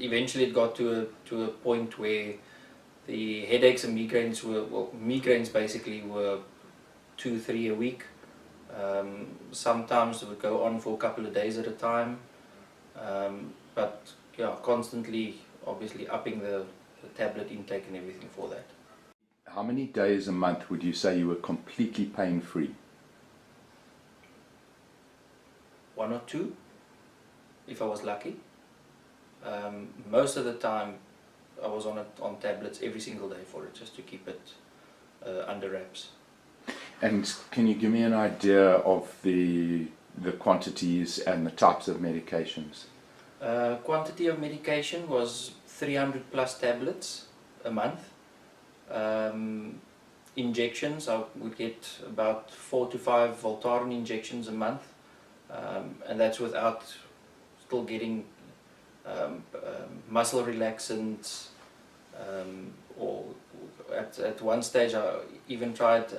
Eventually it got to a point where the headaches and migraines were, well, migraines basically were 2-3 a week. Sometimes it would go on for a couple of days at a time, but yeah, constantly obviously upping the tablet intake and everything for that. How many days a month would you say you were completely pain-free? 1 or 2, if I was lucky. Most of the time I was on tablets every single day for it, just to keep it under wraps. And can you give me an idea of the quantities and the types of medications? Quantity of medication was 300 plus tablets a month. Injections, I would get about 4 to 5 Voltaren injections a month, and that's without still getting muscle relaxants, or at one stage I even tried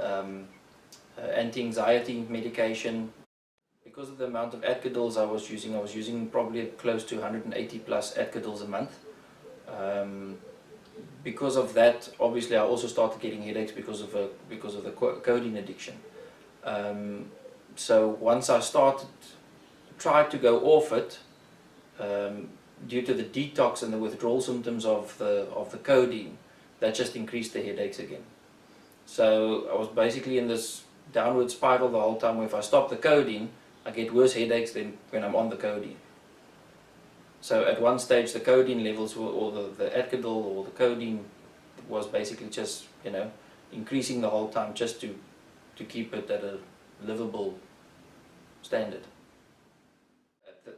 anti-anxiety medication. Because of the amount of Adcodils I was using probably close to 180 plus Adcodils a month. Because of that, obviously I also started getting headaches because of the codeine addiction. So once I tried to go off it, due to the detox and the withdrawal symptoms of the codeine, that just increased the headaches again. So I was basically in this downward spiral the whole time, where if I stop the codeine, I get worse headaches than when I'm on the codeine. So at one stage the codeine levels were, or the Adcodil or the codeine was basically just, you know, increasing the whole time, just to keep it at a livable standard.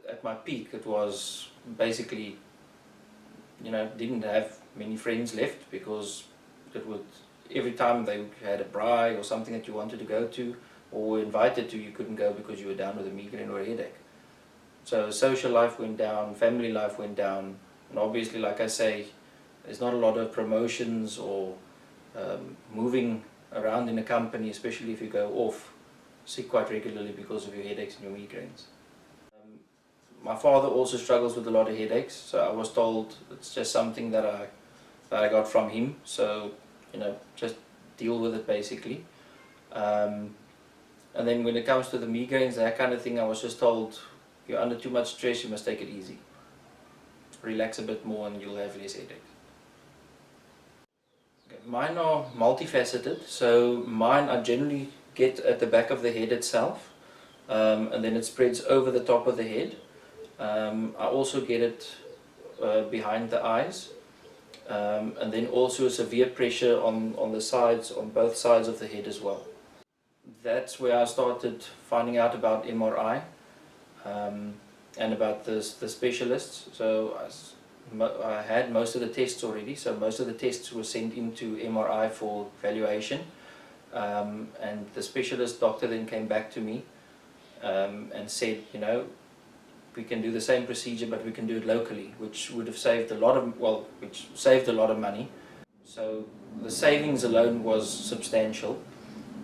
At my peak it was basically, you know, didn't have many friends left, because it would, every time they had a braai or something that you wanted to go to or were invited to, you couldn't go because you were down with a migraine or a headache. So social life went down, family life went down, and obviously, like I say, there's not a lot of promotions or moving around in a company, especially if you go off sick quite regularly because of your headaches and your migraines. My father also struggles with a lot of headaches, so I was told it's just something that I got from him, so, you know, just deal with it basically. And then when it comes to the migraines, that kind of thing, I was just told, you're under too much stress, you must take it easy. Relax a bit more and you'll have less headaches. Okay, mine are multifaceted, so mine I generally get at the back of the head itself, and then it spreads over the top of the head. I also get it behind the eyes, and then also severe pressure on the sides, on both sides of the head as well. That's where I started finding out about MRI and about the specialists. So I had most of the tests already, so most of the tests were sent into MRI for evaluation, and the specialist doctor then came back to me and said, you know, we can do the same procedure, but we can do it locally, which would have saved a lot of, well, which saved a lot of money. So the savings alone was substantial,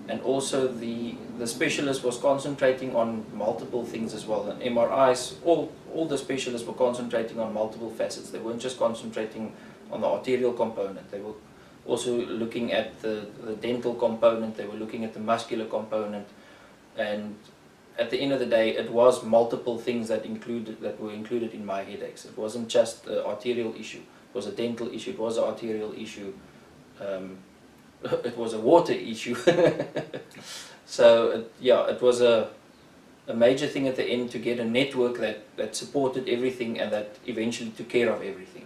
and also the specialist was concentrating on multiple things as well. And MRIs, all the specialists were concentrating on multiple facets. They weren't just concentrating on the arterial component. They were also looking at the dental component. They were looking at the muscular component, and at the end of the day, it was multiple things that were included in my headaches. It wasn't just an arterial issue. It was a dental issue. It was an arterial issue. It was a water issue. So yeah, it was a major thing at the end to get a network that supported everything and that eventually took care of everything.